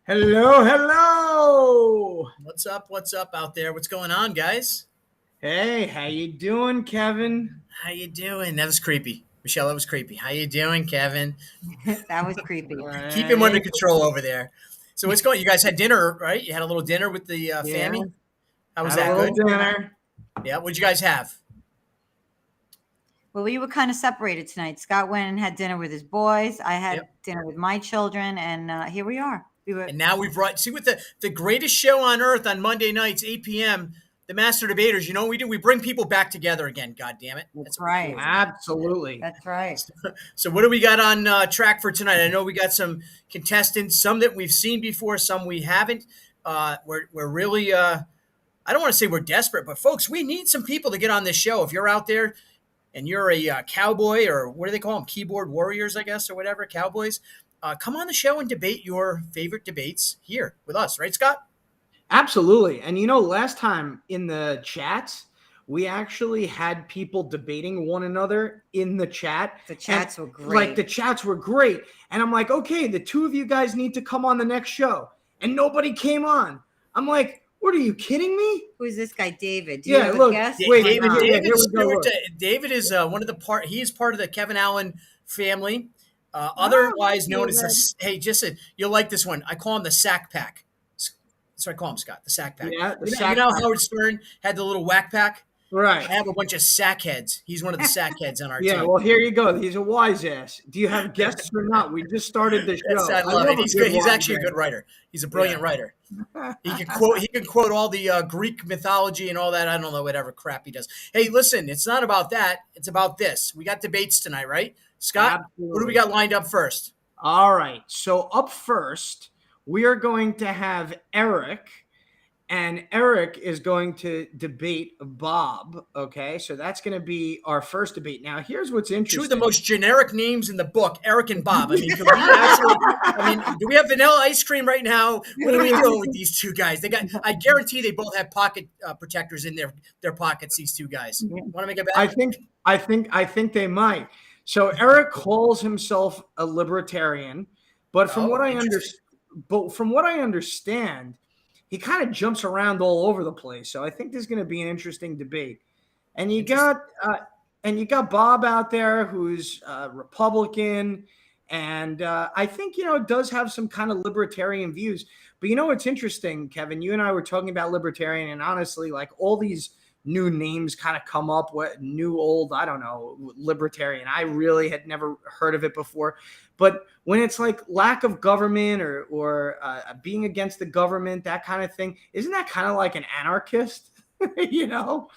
Hello, hello. What's up? What's up out there? What's going on, guys? Hey, how you doing, Kevin? How you doing? That was creepy. Michelle, that was creepy. How you doing, Kevin? That was creepy. Keep him under Hey, control over there. So what's going? You guys had dinner, right? You had a little dinner with the yeah, family. How was had a that? little Good. dinner. Yeah. What'd you guys have? Well, we were kind of separated tonight. Scott went and had dinner with his boys. I had Yep. dinner with my children, and here we are. We were And now we've brought see with the greatest show on earth on Monday nights, 8 p.m. The Master Debaters. You know what we do? We bring people back together again. God damn it! That's what we right. do. Absolutely. That's right. So what do we got on track for tonight? I know we got some contestants, some that we've seen before, some we haven't. We're really I don't want to say we're desperate, but folks, we need some people to get on this show. If you're out there and you're a cowboy, or what do they call them, keyboard warriors, I guess, or whatever, cowboys, come on the show and debate your favorite debates here with us, right, Scott? Absolutely. And last time in the chats, we actually had people debating one another in the chat. The chats were Like great. the chats were great. And I'm like, okay, the two of you guys need to come on the next show. And nobody came on. I'm like, what are you kidding me? Who's this guy, David? Do you Yeah, have look, a guess? wait, David, yeah, David here we go, Stewart. look. David is one of the part. He is part of the Kevin Allen family, Oh, otherwise known David. as hey, you'll like this one. I call him the Sack Pack. That's what I call him, Scott. The Sack Pack. Yeah, the You sack know pack. Howard Stern had the little whack pack. I Right. have a bunch of sack heads. He's one of the sack heads on our Yeah, team. well, here you go. He's a wise ass. Do you have guests or not? We just started the show. I love it. a He's good good. He's wise actually a ass. good writer. He's a brilliant writer. He can quote. He can quote all the Greek mythology and all that. I don't know whatever crap he does. Hey, listen, it's not about that. It's about this. We got debates tonight, right? Scott, what do we Absolutely. got lined up first? All right. So up first, we are going to have Eric, and Eric is going to debate Bob. Okay, so that's going to be our first debate. Now, here's what's Two of interesting. the most generic names in the book, Eric and Bob. I mean, can we actually? I mean, do we have vanilla ice cream right now? What are we doing with these two guys? They got. I guarantee they both have pocket protectors in their pockets. These two guys. Want to make a bet? I think they might. So Eric calls himself a libertarian, but from what I understand, he kind of jumps around all over the place. So I think there's going to be an interesting debate. And you got Bob out there who's Republican, and I think does have some kind of libertarian views. But what's interesting, Kevin? You and I were talking about libertarian, and honestly, like all these new names kind of come up. What new, old? I don't know. Libertarian. I really had never heard of it before. But when it's like lack of government or being against the government, that kind of thing, isn't that kind of like an anarchist? There's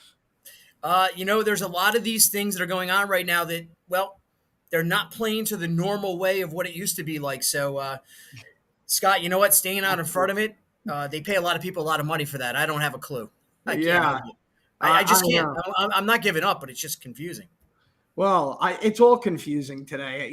a lot of these things that are going on right now that, well, they're not playing to the normal way of what it used to be like. So, Scott, you know what? Staying out in front of it, they pay a lot of people a lot of money for that. I don't have a clue. I can't Yeah. help you. I just I can't. know. I'm not giving up, but it's just confusing. Well, it's all confusing today.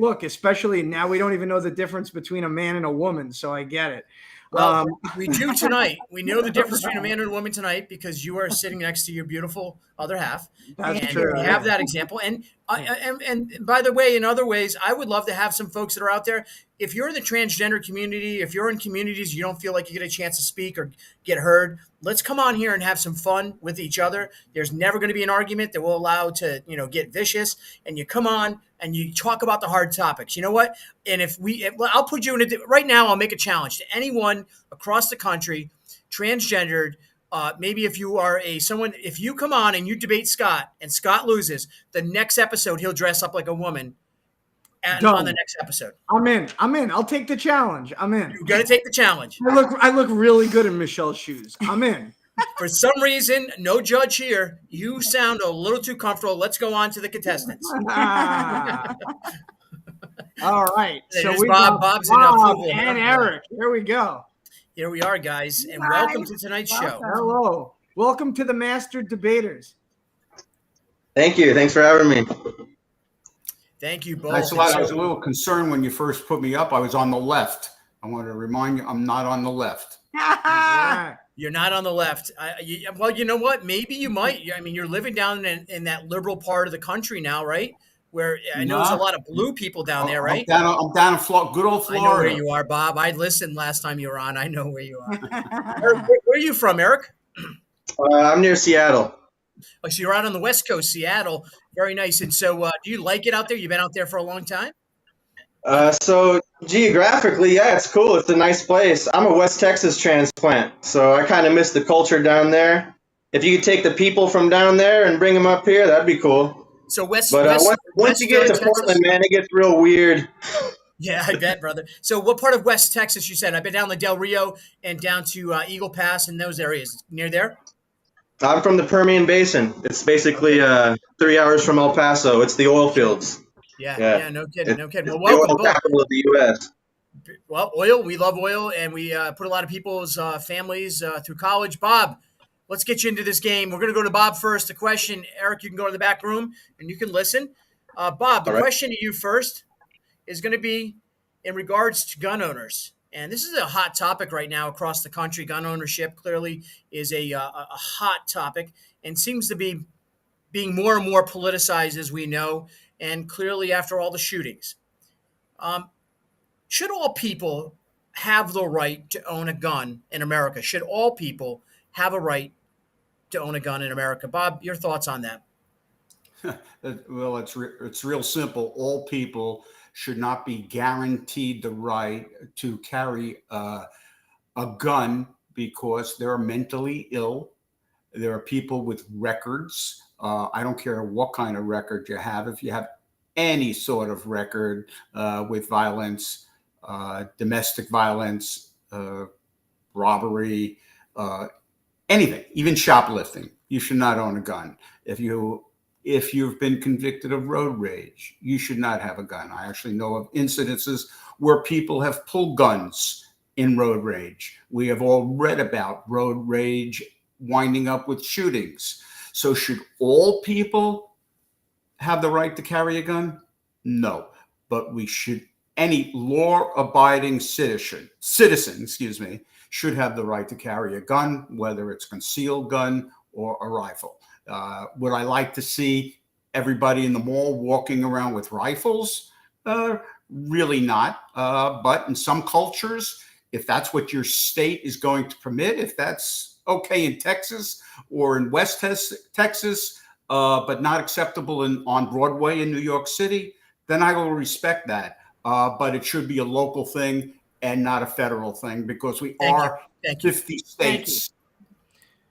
Look, especially now we don't even know the difference between a man and a woman, so I get it. Well, we do tonight. We know the difference between a man and a woman tonight because you are sitting next to your beautiful other half. That's And true. we have that example. And by the way, in other ways, I would love to have some folks that are out there. If you're in the transgender community, if you're in communities you don't feel like you get a chance to speak or get heard, let's come on here and have some fun with each other. There's never going to be an argument that will allow to, get vicious. And you come on and you talk about the hard topics. You know what? And I'll put you in right now, I'll make a challenge to anyone across the country, transgendered. Maybe if you are if you come on and you debate Scott and Scott loses, the next episode he'll dress up like a woman on the next episode. I'm in. I'll take the challenge. I'm in. You got to take the challenge. I look really good in Michelle's shoes. I'm in. For some reason, no judge here. You sound a little too comfortable. Let's go on to the contestants. All right. So There's we Bob. got Bob's in Bob approval. and Eric. Here we go. Here we are, guys, and welcome to tonight's show. Hello. Welcome to the Master Debaters. Thank you. Thanks for having me. Thank you both. Thanks a lot. I was a little concerned when you first put me up. I was on the left. I want to remind you, I'm not on the left. Yeah. You're not on the left. Well, you know what? Maybe you might. I mean, you're living down in that liberal part of the country now, right? where I know there's a lot of blue people down there, right? I'm down in good old I know where Florida. you are, Bob. I listened last time you were on. I know where you are. Eric, where are you from, Eric? I'm near Seattle. Oh, so you're out on the West Coast, Seattle. Very nice. And so, do you like it out there? You've been out there for a long time? So geographically, yeah, it's cool. It's a nice place. I'm a West Texas transplant, so I kind of miss the culture down there. If you could take the people from down there and bring them up here, that'd be cool. So But once you get to Portland, man, it gets real weird. Yeah, I bet, brother. So what part of West Texas you said? I've been down the Del Rio and down to Eagle Pass and those areas. Near there? I'm from the Permian Basin. It's basically 3 hours from El Paso. It's the oil fields. Yeah, no kidding, no kidding. Well, The welcome, oil Bob. capital of the U.S. Well, oil, we love oil, and we put a lot of people's families through college. Bob, let's get you into this game. We're going to go to Bob first. The question, Eric, you can go to the back room, and you can listen. Bob, the question to you first is going to be in regards to gun owners. And this is a hot topic right now across the country. Gun ownership clearly is a hot topic and seems to be being more and more politicized, as we know, and clearly after all the shootings. Should all people have the right to own a gun in America? Should all people have a right to own a gun in America? Bob, your thoughts on that? Well, it's real simple. All people should not be guaranteed the right to carry a gun because they're mentally ill. There are people with records. I don't care what kind of record you have. If you have any sort of record with violence, domestic violence, robbery, anything, even shoplifting, you should not own a gun. If you've been convicted of road rage, you should not have a gun. I actually know of incidences where people have pulled guns in road rage. We have all read about road rage winding up with shootings. So should all people have the right to carry a gun? No, but any law-abiding citizen, should have the right to carry a gun, whether it's a concealed gun or a rifle. Would I like to see everybody in the mall walking around with rifles? Really not. But in some cultures, if that's what your state is going to permit, if that's okay in Texas or in West Texas, but not acceptable on Broadway in New York City, then I will respect that. But it should be a local thing and not a federal thing because we are 50 states.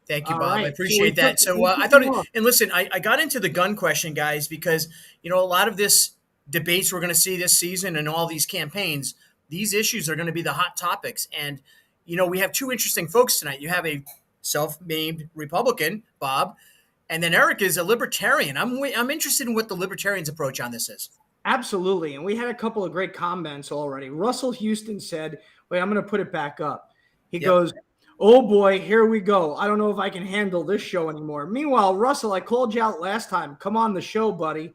Thank you, All Bob. right. I appreciate that. So I thought, and listen, I got into the gun question, guys, because, a lot of this debates we're going to see this season and all these campaigns, these issues are going to be the hot topics. And, we have two interesting folks tonight. You have a self-named Republican, Bob, and then Eric is a libertarian. I'm interested in what the libertarians' approach on this is. Absolutely. And we had a couple of great comments already. Russell Houston said, wait, I'm going to put it back up. He goes, oh boy, here we go. I don't know if I can handle this show anymore. Meanwhile, Russell, I called you out last time. Come on the show, buddy.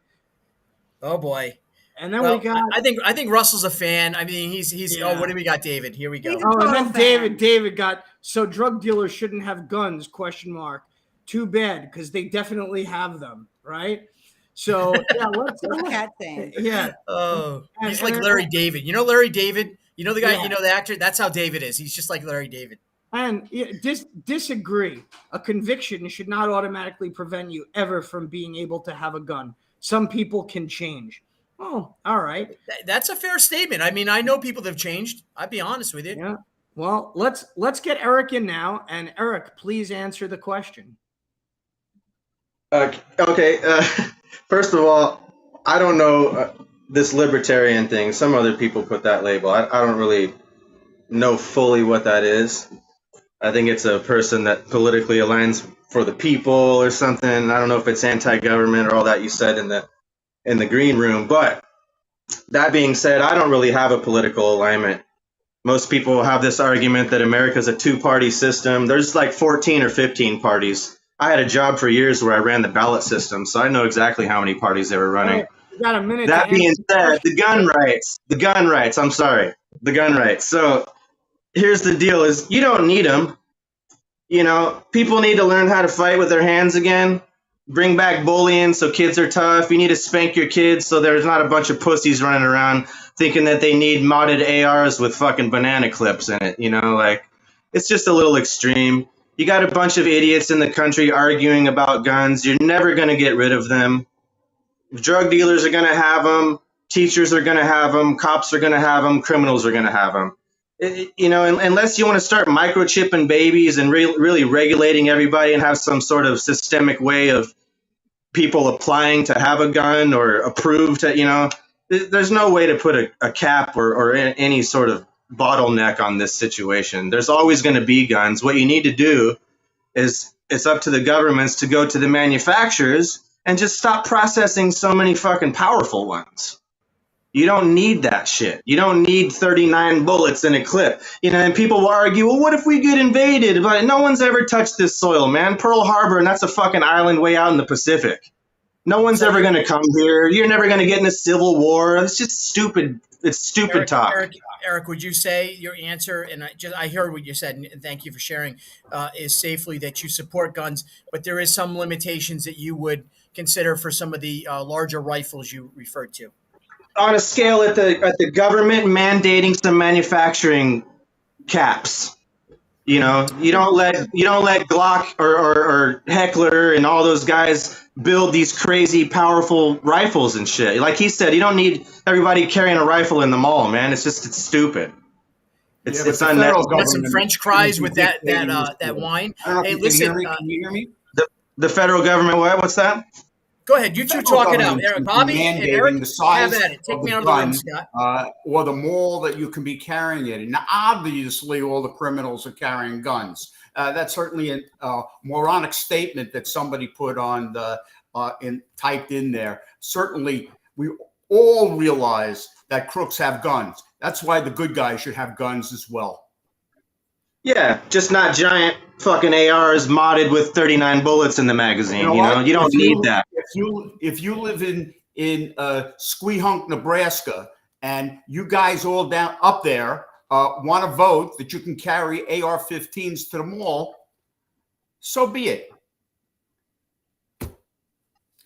Oh boy. And then we got. I think Russell's a fan. I mean, he's. Yeah. Oh, what do we got, David? Here we go. Oh, and then David got. So drug dealers shouldn't have guns? ? Too bad, because they definitely have them, right? So yeah, let's cat thing. Yeah. Oh, he's And like Larry David. You know Larry David? You know the guy? Yeah. You know the actor? That's how David is. He's just like Larry David. And disagree. A conviction should not automatically prevent you ever from being able to have a gun. Some people can change. Oh, all right. That's a fair statement. I mean, I know people that have changed. I'd be honest with you. Yeah. Well, let's get Eric in now. And Eric, please answer the question. Okay. First of all, I don't know this libertarian thing. Some other people put that label. I don't really know fully what that is. I think it's a person that politically aligns for the people or something. I don't know if it's anti-government or all that you said in the green room. But that being said, I don't really have a political alignment. Most people have this argument that America's a two-party system. There's like 14 or 15 parties. I had a job for years where I ran the ballot system, so I know exactly how many parties they were running. Right. You got a minute. That being said, the gun rights. So here's the deal is you don't need them. People need to learn how to fight with their hands again. bring back bullying so kids are tough. You need to spank your kids so there's not a bunch of pussies running around thinking that they need modded ARs with fucking banana clips in it. You know, like, it's just a little extreme. You got a bunch of idiots in the country arguing about guns. You're never going to get rid of them. Drug dealers are going to have them. Teachers are going to have them. Cops are going to have them. Criminals are going to have them. You know, unless you want to start microchipping babies and really regulating everybody and have some sort of systemic way of people applying to have a gun or approved to, you know, there's no way to put a cap or any sort of bottleneck on this situation. There's always going to be guns. What you need to do is it's up to the governments to go to the manufacturers and just stop processing so many fucking powerful ones. You don't need that shit. You don't need 39 bullets in a clip. You know, and people will argue, well, what if we get invaded? But no one's ever touched this soil, man. Pearl Harbor, and that's a fucking island way out in the Pacific. No one's ever going to come here. You're never going to get in a civil war. It's just stupid. It's stupid talk. Eric, would you say your answer, and I heard what you said, and thank you for sharing, is safely that you support guns, but there is some limitations that you would consider for some of the larger rifles you referred to? On a scale at the government mandating some manufacturing caps. You know, you don't let Glock or Heckler and all those guys build these crazy powerful rifles and shit. Like he said, you don't need everybody carrying a rifle in the mall, man. It's stupid. It's unnecessary. Got some French fries with that wine. Hey, listen, can you hear me? The federal government, what? What's that? Go ahead. You two talk it out. Eric, Bobby and Eric, the size have at it. Take me out of gun, the room, Scott. Or the mall that you can be carrying it in. Now, obviously, all the criminals are carrying guns. That's certainly a moronic statement that somebody put on typed in there. Certainly, we all realize that crooks have guns. That's why the good guys should have guns as well. Yeah, just not giant fucking ARs modded with 39 bullets in the magazine. You don't need that. If you live in Squeehunk, Nebraska, and you guys all down up there want to vote that you can carry AR-15s to the mall, so be it.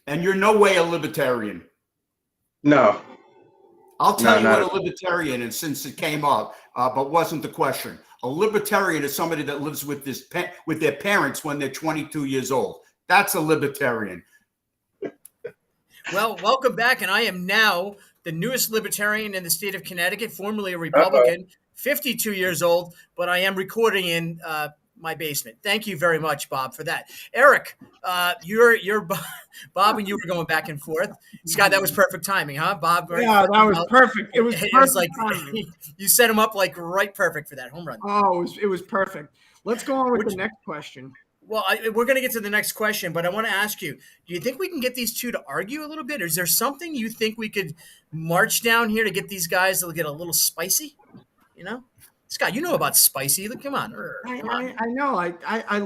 And you're no way a libertarian. No. I'll tell you what a libertarian is, since it came up, but wasn't the question. A libertarian is somebody that lives with their parents when they're 22 years old. That's a libertarian. Well, welcome back, and I am now the newest libertarian in the state of Connecticut, formerly a Republican, 52 years old, but I am recording in my basement. Thank you very much, Bob, for that. Eric, you're Bob, and you were going back and forth. Scott, that was perfect timing, huh, Bob? Yeah, that was perfect. It was perfect. It was like you set him up like right perfect for that home run. Oh, it was perfect. Let's go on with the next question. Well, we're going to get to the next question, but I want to ask you, do you think we can get these two to argue a little bit? Or is there something you think we could march down here to get these guys to get a little spicy? You know? Scott, you know about spicy. Come on. I know. I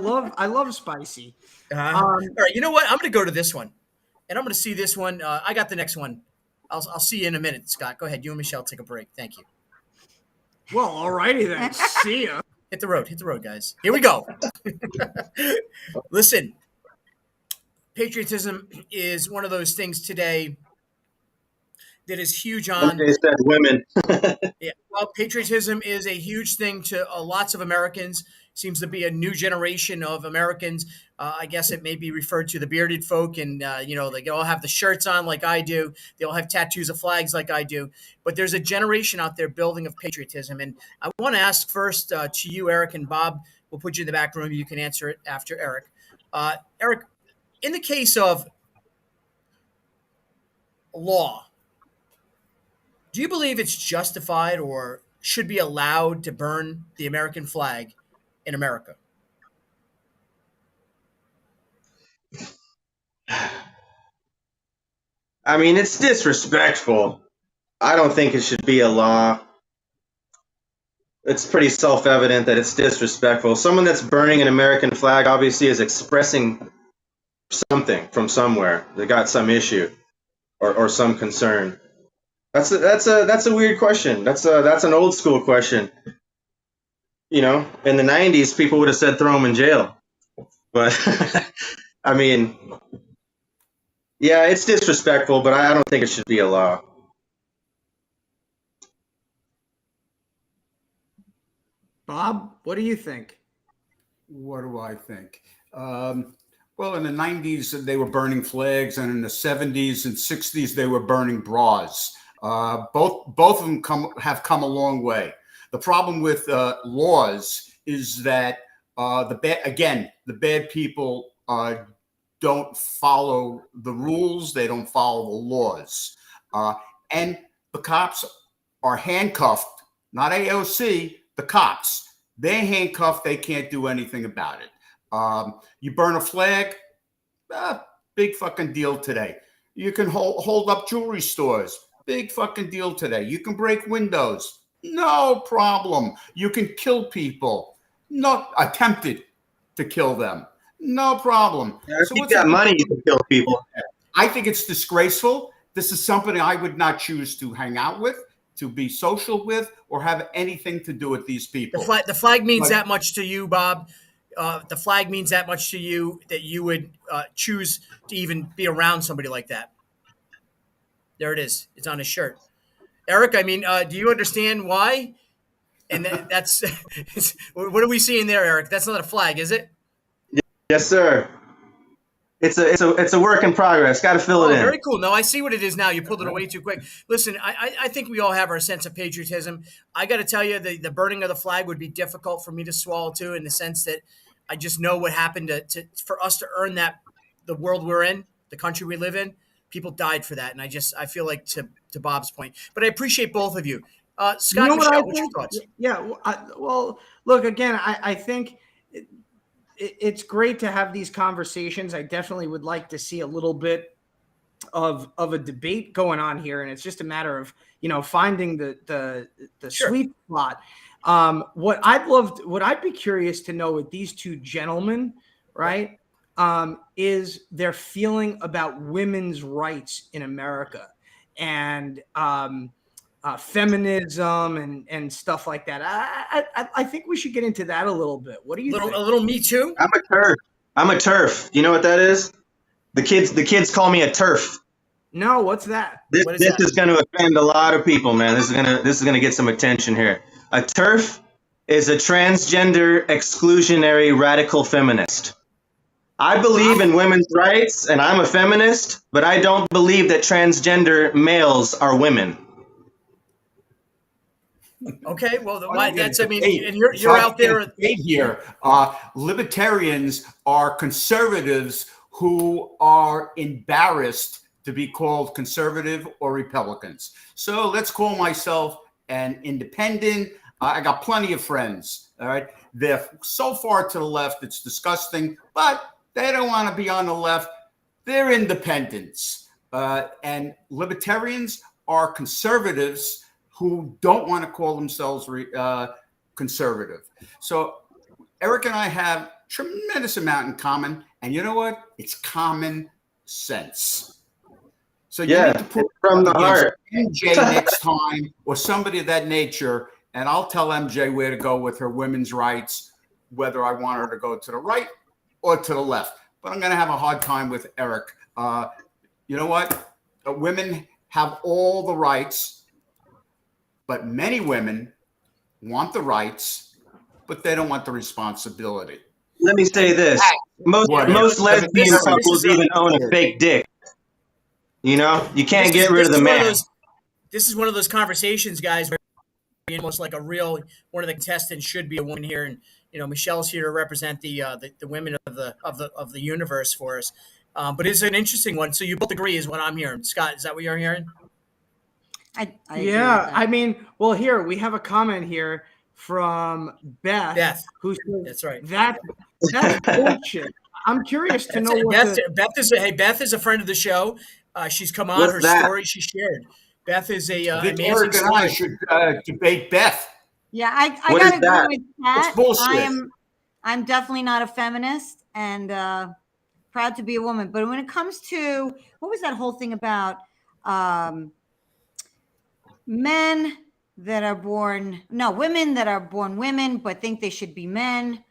love spicy. All right. You know what? I'm going to go to this one, and I'm going to see this one. I got the next one. I'll see you in a minute, Scott. Go ahead. You and Michelle take a break. Thank you. Well, all righty then. See ya. Hit the road, guys. Here we go. Listen, patriotism is one of those things today that is huge on. They said women. Yeah, well, patriotism is a huge thing to lots of Americans. Seems to be a new generation of Americans. I guess it may be referred to the bearded folk, and they all have the shirts on like I do. They all have tattoos of flags like I do. But there's a generation out there building of patriotism, and I want to ask first to you, Eric, and Bob. We'll put you in the back room. You can answer it after Eric. Eric, in the case of law, do you believe it's justified or should be allowed to burn the American flag in America? I mean, it's disrespectful. I don't think it should be a law. It's pretty self-evident that it's disrespectful. Someone that's burning an American flag obviously is expressing something from somewhere. They got some issue or some concern. That's a weird question. That's an old school question. In the 90s, people would have said throw him in jail. But I mean, Yeah, it's disrespectful, but I don't think it should be a law. Bob, what do you think? What do I think? Well, in the 90s, they were burning flags, and in the 70s and 60s, they were burning bras. Both of them have come a long way. The problem with laws is that the bad people don't follow the rules. They don't follow the laws. And the cops are handcuffed, not AOC, the cops. They're handcuffed. They can't do anything about it. You burn a flag, big fucking deal today. You can hold up jewelry stores, big fucking deal today. You can break windows, no problem. You can kill people, not attempted to kill them, no problem. If you got money, you can kill people. I think it's disgraceful. This is something I would not choose to hang out with, to be social with, or have anything to do with these people. The flag means that much to you, Bob. The flag means that much to you that you would choose to even be around somebody like that. There it is. It's on his shirt. Eric, I mean, do you understand why? And that's what are we seeing there, Eric? That's not a flag, is it? Yes, sir. It's a work in progress. Got to fill it in. Very cool. No, I see what it is now. You pulled it away too quick. Listen, I think we all have our sense of patriotism. I got to tell you, the burning of the flag would be difficult for me to swallow too, in the sense that I just know what happened for us to earn that, the world we're in, the country we live in. People died for that, and I feel like to Bob's point. But I appreciate both of you. Scott, You know Michelle, what what's your thoughts? Yeah. Well, look, again, I think it's great to have these conversations. I definitely would like to see a little bit of a debate going on here, and it's just a matter of finding the Sure. sweet spot. What I'd be curious to know with these two gentlemen, right, is their feeling about women's rights in America and feminism and stuff like that. I think we should get into that a little bit. What do you think? A little Me Too? I'm a turf. You know what that is? The kids call me a turf. No, what's that? This What is that? is going to offend a lot of people, man. This is gonna get some attention here. A turf is a transgender exclusionary radical feminist. I believe in women's rights, and I'm a feminist, but I don't believe that transgender males are women. Okay, well, that's, and you're out there. Here, libertarians are conservatives who are embarrassed to be called conservative or Republicans. So let's call myself an independent. I got plenty of friends. All right, they're so far to the left, it's disgusting, but they don't want to be on the left. They're independents. And libertarians are conservatives who don't want to call themselves conservative. So Eric and I have tremendous amount in common. And you know what? It's common sense. So you need to put from the heart. MJ next time or somebody of that nature, and I'll tell MJ where to go with her women's rights, whether I want her to go to the right or to the left. But I'm going to have a hard time with Eric. You know what? Women have all the rights, but many women want the rights, but they don't want the responsibility. Let me say this. Most lesbian couples even own a fake dick. You know, you can't get rid of the man. This is one of those conversations, guys, where almost like one of the contestants should be a woman here, and Michelle's here to represent the women of the universe for us. But it's an interesting one. So you both agree, is what I'm hearing. Scott, is that what you're hearing? I agree with Yeah, that. I mean, well, here we have a comment here from Beth, who says, That's right. That's bullshit. I'm curious to know what Beth is a friend of the show. She's come on. What's Her that? story she shared. Beth is a I think amazing Eric and I story. should debate Beth. Yeah, I What gotta is that? agree with that. It's bullshit. I'm definitely not a feminist and proud to be a woman. But when it comes to what was that whole thing about women that are born women but think they should be men,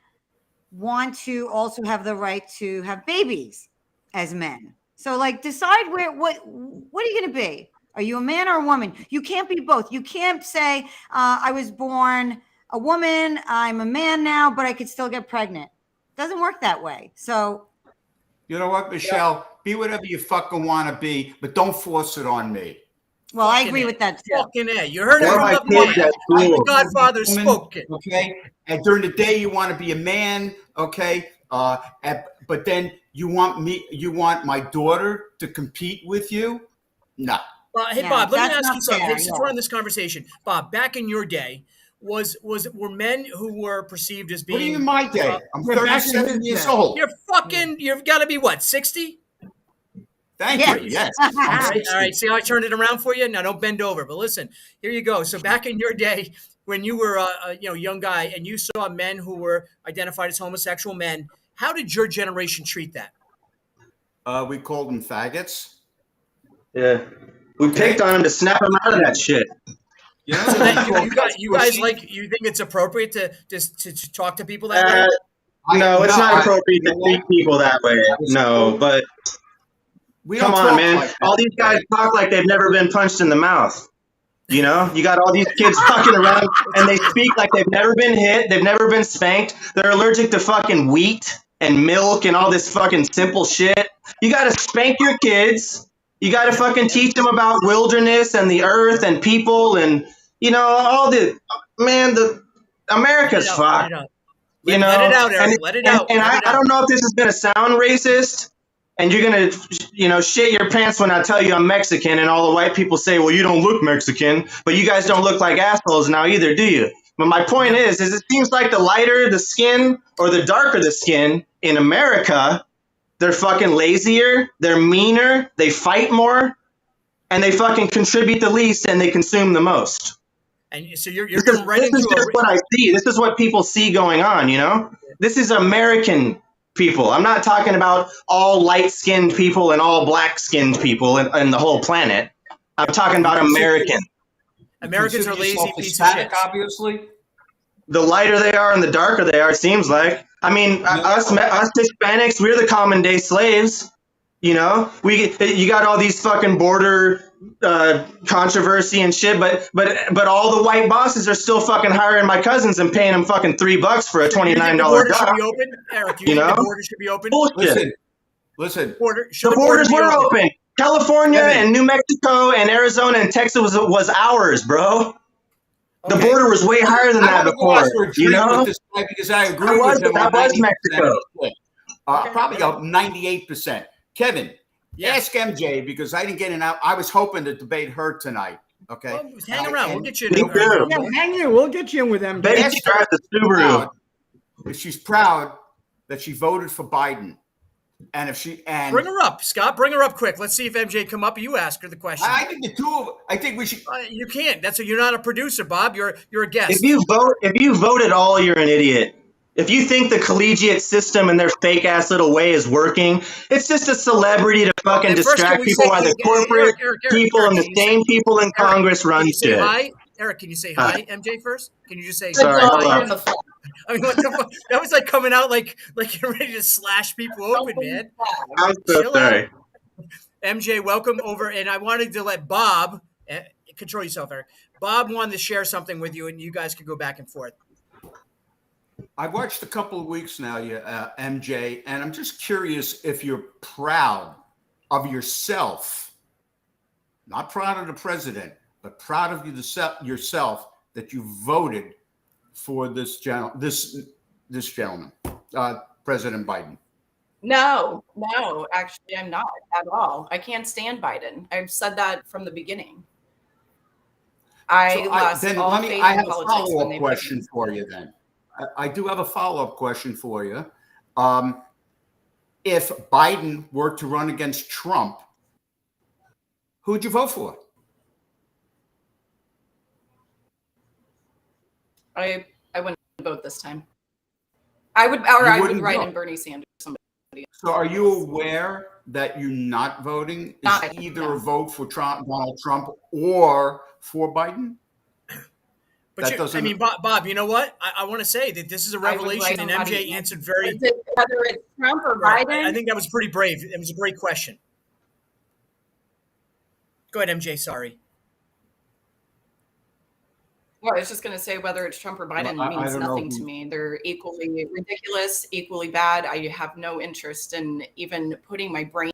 want to also have the right to have babies as men. So like decide what are you going to be? Are you a man or a woman? You can't be both. You can't say, I was born a woman, I'm a man now, but I could still get pregnant. It doesn't work that way. So You know what, Michelle? Be whatever you fucking want to be, but don't force it on me. well, I Fucking agree A. with that too. Fucking A. You heard it Or from my the kids man. at school. The Godfather Woman, spoke it. Okay, and during the day you want to be a man. Okay, but then you want my daughter to compete with you? No. Hey, Yeah, Bob, let me that's ask not you something. fair, Hey, since yeah. we're on this conversation, Bob, back in your day, were men who were perceived as What do you being mean my day? I'm Yeah, back in 37 his years day. old. you've got to be what, 60? Thank Yes. you. Yes. All I'm right, 60. all right. See how I turned it around for you? Now don't bend over. But listen, here you go. So back in your day, when you were a young guy and you saw men who were identified as homosexual men, how did your generation treat that? We called them faggots. Yeah. We picked on him to snap him out of that shit. You know, So then we you called guys pussy. you think it's appropriate to talk to people that way? No, it's not appropriate you to know treat what? people that way. No, but We come don't on, talk man. like that. All these guys talk like they've never been punched in the mouth. You know, you got all these kids fucking around and they speak like they've never been hit, they've never been spanked. They're allergic to fucking wheat and milk and all this fucking simple shit. You got to spank your kids. You got to fucking teach them about wilderness and the earth and people and, you know, all the, man, the America's fucked. You know, Let it out, Eric. and, Let it and, out. and Let I, it I out. don't know if this is going to sound racist, and you're going to, you know, shit your pants when I tell you I'm Mexican, and all the white people say, well, you don't look Mexican, but you guys don't look like assholes now either, do you? But my point is it seems like the lighter the skin or the darker the skin in America, they're fucking lazier, they're meaner, they fight more, and they fucking contribute the least and they consume the most. And so you're This going right is into just what I see. This is what people see going on, you know? This is American people. I'm not talking about all light-skinned people and all black-skinned people and the whole planet. I'm talking about American. Americans are Consider lazy yourself pieces of Hispanic, shit. obviously. The lighter they are and the darker they are, it seems like. I mean, us Hispanics, we're the common day slaves. You know, you got all these fucking border controversy and shit, but all the white bosses are still fucking hiring my cousins and paying them fucking $3 for a You think $29 the border should job. be open, Eric? You You think know? the border should be open? Bullshit. Listen. Should The borders border were be open. California Kevin. and New Mexico and Arizona and Texas was ours, bro. The Okay. border was way higher than that I before. want to go out to a You drink know? with this guy because I agree That was- with him. that on was 90% Mexico. of the shit. Probably a 98%. Kevin, Yeah. ask MJ because I didn't get an out. I was hoping to debate her tonight. Okay. Well, hang around. We'll get you Me in. too. Yeah, hang in. We'll get you in with them. Bet she drives the Subaru. If she's proud that she voted for Biden, and if she and Bring her up, Scott. Bring her up quick. Let's see if MJ come up. You ask her the question. I think the two of I think we should. You can't. You're not a producer, Bob. You're a guest. If you vote at all, you're an idiot. If you think the collegiate system and their fake ass little way is working, it's just a celebrity to fucking And first, distract can we people say- while the Eric, corporate Eric, people Eric, and the can you say- same people in Congress Can run you say shit. hi? Eric, can you say hi, MJ, first? Can you just say Sorry, hi? hold on. I mean, what the fuck? That was like coming out like you're ready to slash people open, man. I'm so Chill sorry. out. MJ, welcome over. And I wanted to let Bob, control yourself, Eric. Bob wanted to share something with you, and you guys could go back and forth. I've watched a couple of weeks now, MJ, and I'm just curious if you're proud of yourself, not proud of the president, but proud of yourself that you voted for this gentleman, President Biden. No, actually, I'm not at all. I can't stand Biden. I've said that from the beginning. I lost all faith I in have a politics when they follow-up question for you then. I do have a follow-up question for you. If Biden were to run against Trump, who would you vote for? I wouldn't vote this time. I would write vote. in Bernie Sanders. Somebody. So are you aware that you're not voting? Is Not- either no. a vote for Donald Trump or for Biden? But I mean, Bob, you know what? I want to say that this is a I would revelation, like and somebody- MJ answered very. Whether it's Trump or Right. Biden, I think that was pretty brave. It was a great question. Go ahead, MJ. Sorry. Well, I was just going to say whether it's Trump or Biden Well, I means don't know nothing to me. They're equally ridiculous, equally bad. I have no interest in even putting my brain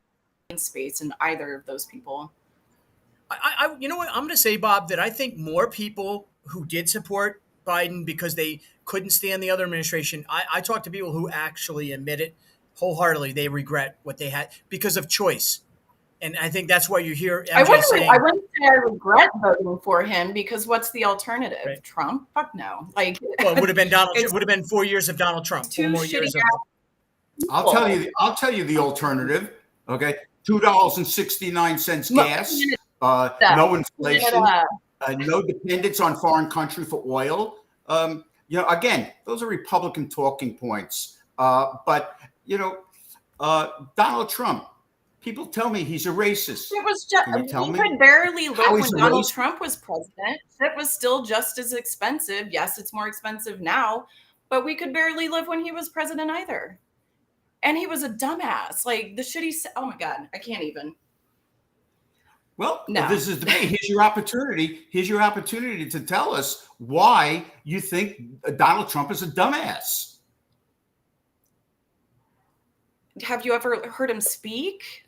space in either of those people. You know what? I'm going to say, Bob, that I think more people who did support Biden because they couldn't stand the other administration. I talked to people who actually admit it wholeheartedly. They regret what they had because of choice. And I think that's why you hear MJ saying. I wouldn't say I regret voting for him because what's the alternative? Right. Trump? Fuck no. Like, well, it would have been Donald. It would have been 4 years of Donald Trump. 4 more years of. I'll tell you the alternative. Okay, $2.69 gas. No inflation. No dependence on foreign country for oil. Again, those are Republican talking points. But Donald Trump. People tell me he's a racist. It was just we could barely live when Donald Trump was president. It was still just as expensive. Yes, it's more expensive now, but we could barely live when he was president either. And he was a dumbass. Like the shit he said. Oh my God, I can't even. Well, no. This is debate. Here's your opportunity. Here's your opportunity to tell us why you think Donald Trump is a dumbass. Have you ever heard him speak?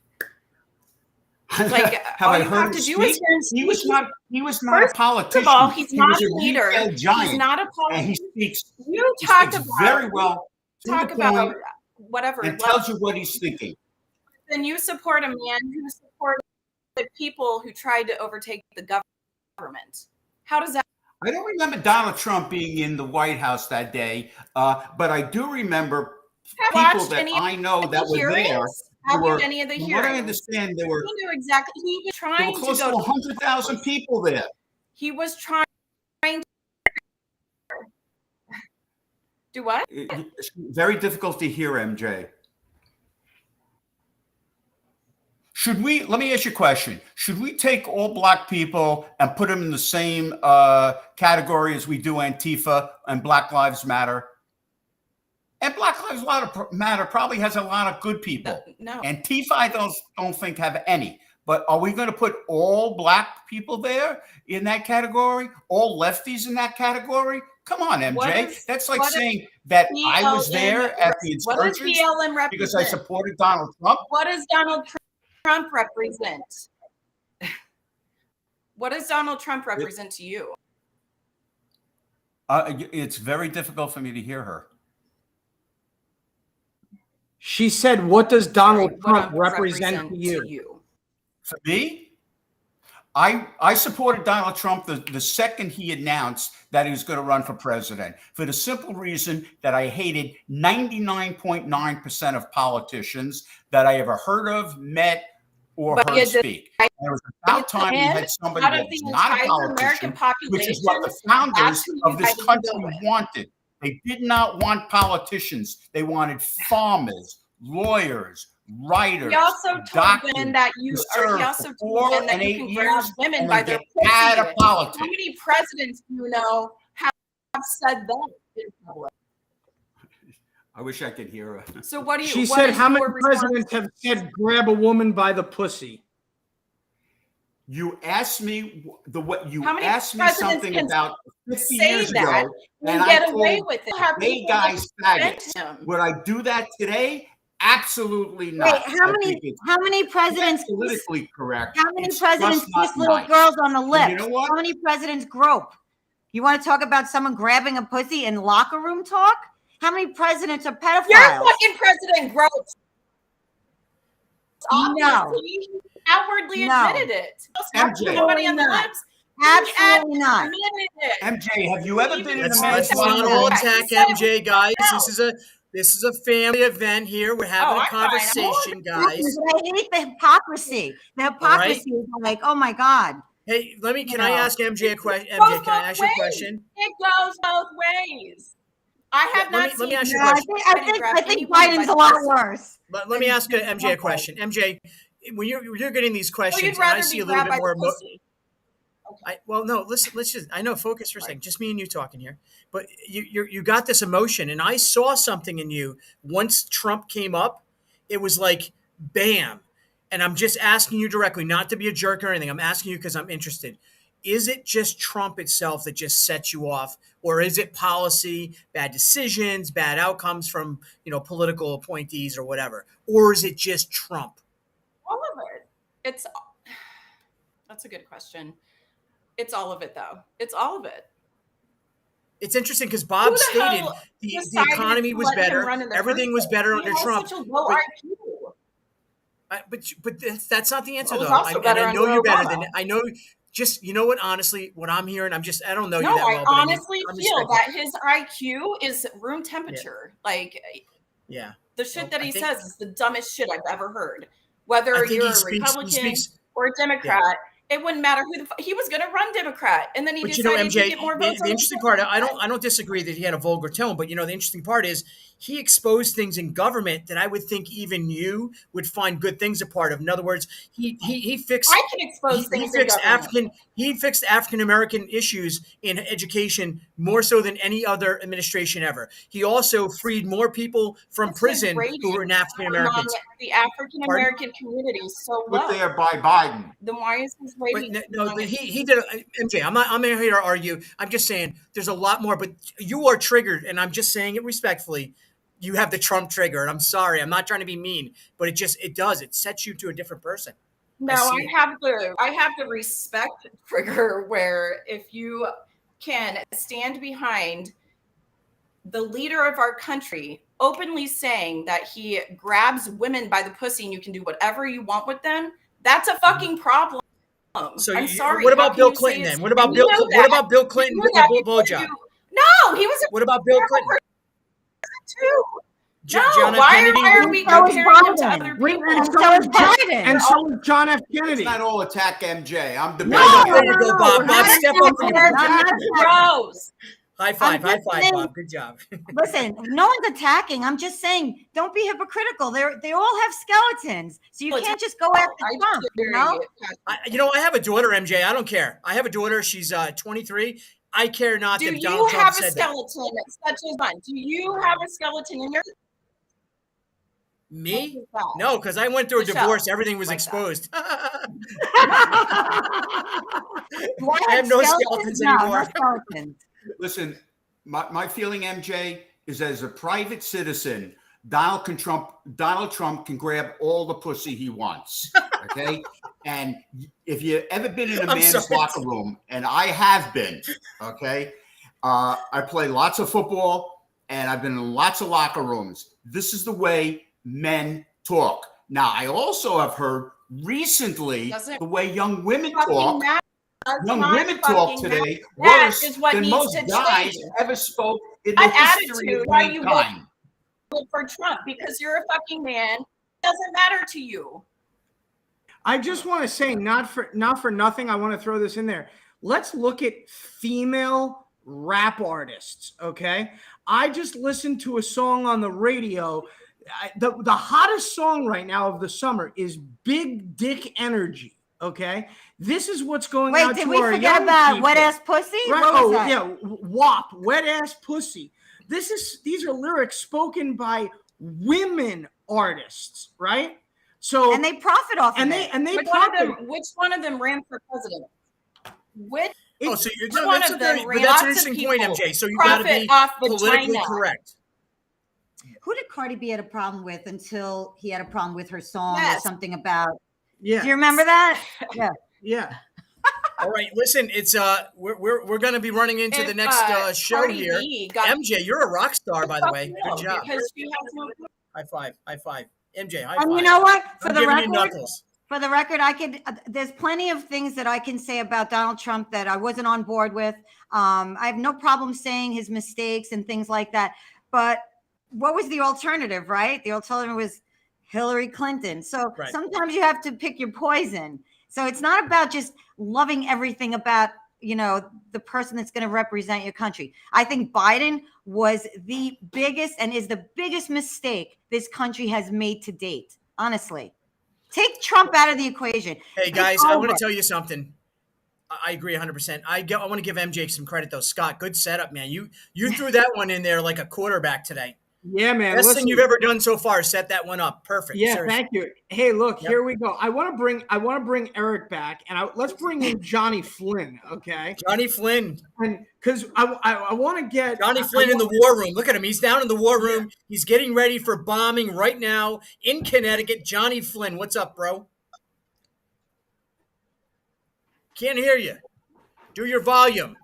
Like, have I heard him speak? He was not a politician. First of all, he's not a leader. He's not a politician. And he speaks. You talk about very well. Talk about whatever. And tells you what he's thinking. Then you support a man who supported the people who tried to overtake the government. How does that? I don't remember Donald Trump being in the White House that day, but I do remember people that I know that were there. Any of the hearings? What I understand, there were. He knew exactly. He was trying there were close to 100,000 people there. He was trying to do what? It's very difficult to hear, MJ. Let me ask you a question. Should we take all black people and put them in the same category as we do Antifa and Black Lives Matter? And Black Lives Matter probably has a lot of good people. No. Antifa, I don't think have any. But are we going to put all black people there in that category? All lefties in that category? Come on, MJ. That's like saying that I was there at the insurgents because I supported Donald Trump. What does Donald Trump represent? What does Donald Trump represent to you? It's very difficult for me to hear her. She said, what does Donald Trump represent to you? For me, I supported Donald Trump the second he announced that he was going to run for president, for the simple reason that I hated 99.9% of politicians that I ever heard of, met, or heard speak. And it was about time we had somebody that was not a politician, which is what the founders of this country wanted. They did not want politicians. They wanted farmers, lawyers, writers, he also doctors. He also told women that you can grab women by their pussy. How many presidents do you know have said that in public? I wish I could hear her. So what do you? She said, how many presidents have said grab a woman by the pussy? You asked me asked me something about 50 years ago, and get I away told with it. gay guys faggots. Would I do that today? Absolutely not. Wait, how many presidents politically correct? How many presidents kiss little girls on the lips? You know what? How many presidents grope? You want to talk about someone grabbing a pussy in locker room talk? How many presidents are pedophiles? Your fucking president gropes. No. He outwardly admitted it. MJ. Somebody on the lips. Absolutely not. MJ, have you ever been in a Let's not all attack MJ, guys. This is a family event here. We're having a conversation, guys. I hate the hypocrisy. The hypocrisy is like, oh my God. Hey, can I ask MJ a question? MJ, can I ask you a question? It goes both ways. I have not seen. Let me ask you a question. I think Biden's a lot worse. Let me ask MJ a question. MJ, when you're getting these questions, and I see a little bit more. Listen. I know. Focus for a second. Just me and you talking here. But you got this emotion, and I saw something in you once Trump came up. It was like, bam, and I'm just asking you directly, not to be a jerk or anything. I'm asking you because I'm interested. Is it just Trump itself that just sets you off, or is it policy, bad decisions, bad outcomes from, political appointees or whatever, or is it just Trump? All of it. That's a good question. It's all of it, though. It's all of it. It's interesting because Bob Who the stated hell the decided economy to was let him better, run in the everything first was better place? He under has Trump. such a low But- IQ. But that's not the answer, Well, it was though. also better I know under you better Obama. than I know. Just you know what? Honestly, what I'm hearing, I don't know you No, that I well. But honestly I'm feel respectful. that his IQ is room temperature. Like Yeah. the shit Well, that I he think- says is the dumbest shit I've ever heard. Whether I think you're he a speaks. Republican He speaks. or a Democrat, it wouldn't matter who he was going to run Democrat, and then he But decided to MJ, get more the votes. on interesting part, I don't disagree that he had a vulgar tone, but the interesting part is he exposed things in government that I would think even you would find good things a part of. In other words, he fixed. I can expose things in government. He fixed African American issues in education more so than any other administration ever. He also freed more people from What's his prison rating who were African among Americans. the African American community so Put low. there by Biden. Then why is his But rating? he did. MJ, I'm not here to argue. I'm just saying there's a lot more. But you are triggered, and I'm just saying it respectfully. You have the Trump trigger, and I'm sorry. I'm not trying to be mean, but it does. It sets you to a different person. No, see I have the respect trigger where if you can stand behind the leader of our country openly saying that he grabs women by the pussy and you can do whatever you want with them, that's a fucking problem. So I'm sorry. What how about can Bill you say Clinton it's- then? What about and Bill? you know What that. about Bill You Clinton know with that the before blowjob? No, he was a What about Bill Clinton? too. John No, F. why Kennedy? are we So is comparing him to Biden. other Wait, people? and So is Biden. And so is John F. Kennedy. Let's not all attack MJ. I'm debating. No, here. there you go, Bob. Bob, not step up. attacking, Here. not attacking. Gross. High five, I'm just saying- Bob. Good job. Listen, no one's attacking. I'm just saying, don't be hypocritical. They all have skeletons, so you Well, can't just go after I Trump. You know? I have a daughter, MJ. I don't care. I have a daughter. She's 23. I care not Do that you Donald Trump have a said that. skeleton such as mine? Do you have a skeleton in your Me? That? No, because I went through a Michelle, divorce. Everything was like that. exposed. Do I have no skeletons anymore. No skeletons. Listen, my feeling, MJ, is that as a private citizen, Donald Trump can grab all the pussy he wants. Okay, and if you've ever been in a I'm man's sorry. locker room, and I have been, okay, I play lots of football, and I've been in lots of locker rooms. This is the way men talk. Now, I also have heard recently Doesn't the way young women fucking talk. matter. Does Young not women talk fucking today That worse is what than needs most to guys change. ever spoke in the That history attitude, of why you mankind. Vote for Trump because you're a fucking man. Doesn't matter to you. I just want to say, not for nothing, I want to throw this in there. Let's look at female rap artists, okay? I just listened to a song on the radio. The hottest song right now of the summer is Big Dick Energy, okay? This is what's going Wait, out did to we our forget young about people. wet ass pussy? Right? What was that? Yeah, WAP, wet ass pussy. These are lyrics spoken by women artists, right? So And they profit off and of they it. and they Which one, profit. which one of them ran for president? Which Oh, so you're Which one that's of a very, them but ran? that's an Lots of interesting point, people MJ. So you got to profit be off politically vagina. correct. Who did Cardi B had a problem with until he had a problem with her song or Yes. something about? Yeah, Do you remember that? Yeah. yeah. All right, listen, it's we're going to be running into if, the next show Cardi here. B got MJ, you're a rock star, by the way. no, Good job. because she has no. High five, high five. MJ, high And five. you know what? For I'm the giving you record, knuckles. I could. There's plenty of things that I can say about Donald Trump that I wasn't on board with. I have no problem saying his mistakes and things like that. But what was the alternative, right? The alternative was Hillary Clinton. So Right. sometimes you have to pick your poison. So it's not about just loving everything about, the person that's going to represent your country. I think Biden was the biggest and is the biggest mistake this country has made to date. Honestly, take Trump out of the equation. Hey, It's guys, I want over. to tell you something. I agree 100%. I want to give MJ some credit, though. Scott, good setup, man. You threw that one in there like a quarterback today. Yeah, man. Best Listen, thing you've ever done so far. Set that one up. Perfect. yeah, Seriously. thank you. Hey, look, Yep. here we go. I want to bring Eric back, and let's bring in Johnny Flynn, okay? Johnny Flynn. And because I want to get Johnny Flynn in the war room. Look at him. He's down in the war room. He's getting ready for bombing right now in Connecticut. Johnny Flynn, what's up, bro? Can't hear you. Do your volume.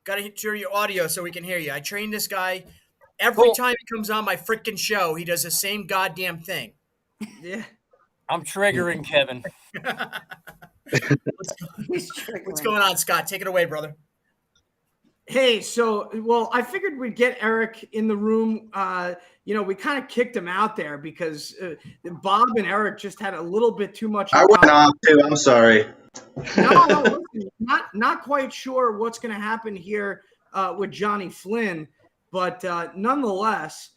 Got to hear your audio so we can hear you. I train this guy. Every time he comes on my freaking show, he does the same goddamn thing. Yeah. I'm triggering Kevin. What's going on, Scott? Take it away, brother. Hey, well, I figured we'd get Eric in the room. We kind of kicked him out there because Bob and Eric just had a little bit too much. I went off too. I'm sorry. No, listen, not quite sure what's going to happen here with Johnny Flynn, but nonetheless,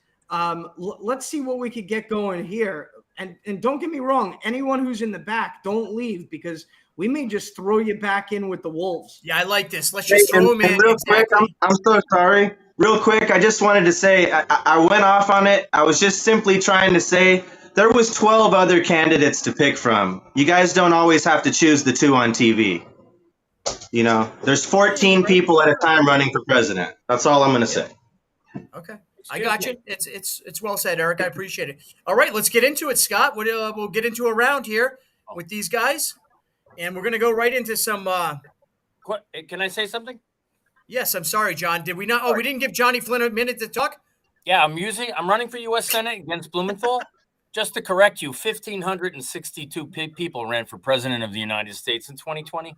let's see what we could get going here. And don't get me wrong, anyone who's in the back, don't leave because we may just throw you back in with the Wolves. Yeah, I like this. Let's just throw him in. Real quick, Exactly. I'm so sorry. Real quick, I just wanted to say I went off on it. I was just simply trying to say there was 12 other candidates to pick from. You guys don't always have to choose the 2 on TV. You know, there's 14 people at a time running for president. That's all I'm going to say. Okay. I got you. It's well said, Eric. I appreciate it. All right, let's get into it, Scott. We'll get into a round here with these guys, and we're going to go right into some. Can I say something? Yes, I'm sorry, John. Did we not? Oh, we didn't give Johnny Flynn a minute to talk. Yeah, I'm running for U.S. Senate against Blumenthal. Just to correct you, 1,562 people ran for president of the United States in 2020.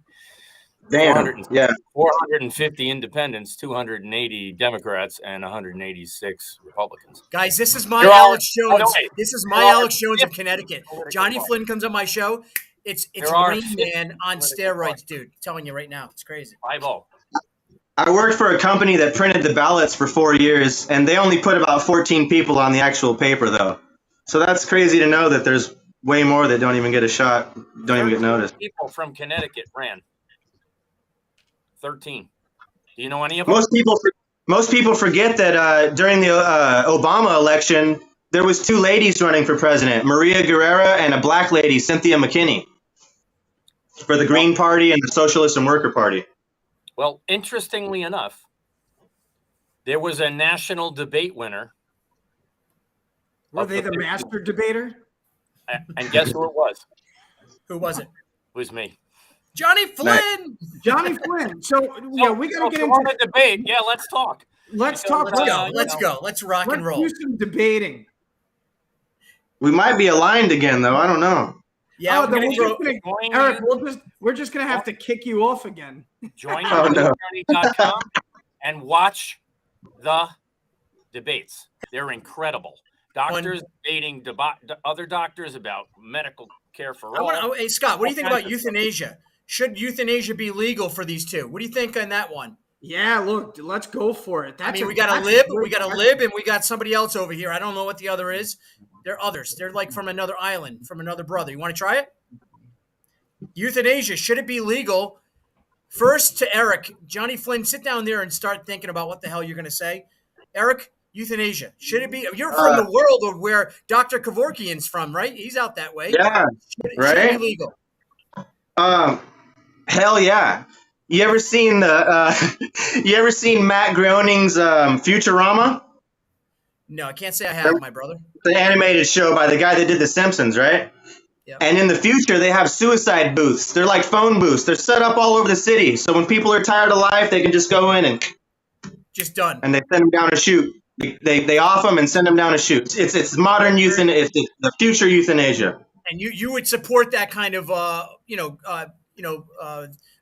Damn. Yeah. 450 independents, 280 Democrats, and 186 Republicans. Guys, this is my There are- Alex Jones. by the way, This is there my are Alex Jones of 50 Connecticut. political Johnny parties. Flynn comes on my show. It's There are Rain 50 Man on political steroids, parties. dude. I'm telling you right now, it's crazy. 5-0. I worked for a company that printed the ballots for 4 years, and they only put about 14 people on the actual paper, though. So that's crazy to know that there's way more that don't even get a shot, don't even get noticed. People from Connecticut ran. 13. Do you know any of them? Most people forget that during the Obama election, there was 2 ladies running for president, Maria Guerrera and a black lady, Cynthia McKinney, for the Green Party and the Socialist and Worker Party. Well, interestingly enough, there was a national debate winner. Were of they the 50. master debater? And guess who it was? Who was it? It was me. Johnny Flynn. Johnny Flynn. So yeah, we got to get if you want into. a debate. Yeah, let's talk. Let's Because, talk. Let's go. Let's rock and Let's roll. do some debating. We might be aligned again, though. I don't know. Yeah, Oh, then we're we're gonna just throw, gonna, Eric, we're just gonna have to kick you off again. Join Oh, no. attorney.com and watch the debates. They're incredible. Doctors debating other doctors about medical care for all. hey, Scott, what do you think All about kinds of euthanasia? Should euthanasia be legal for these two? What do you think on that one? Yeah, look, let's go for it. We got a lib, and we got somebody else over here. I don't know what the other is. They're others. They're like from another island, from another brother. You want to try it? Euthanasia, should it be legal? First to Eric, Johnny Flynn, sit down there and start thinking about what the hell you're going to say. Eric, euthanasia, should it be? You're from the world of where Dr. Kevorkian's from, right? He's out that way. Yeah, Should right? it be legal? Hell yeah. You ever seen Matt Groening's Futurama? No, I can't say I have, my brother. The animated show by the guy that did The Simpsons, right? Yep. And in the future, they have suicide booths. They're like phone booths. They're set up all over the city. So when people are tired of life, they can just go in and Just done. they send them down a chute. They off them and send them down a chute. It's modern it's the future euthanasia. And you would support that kind of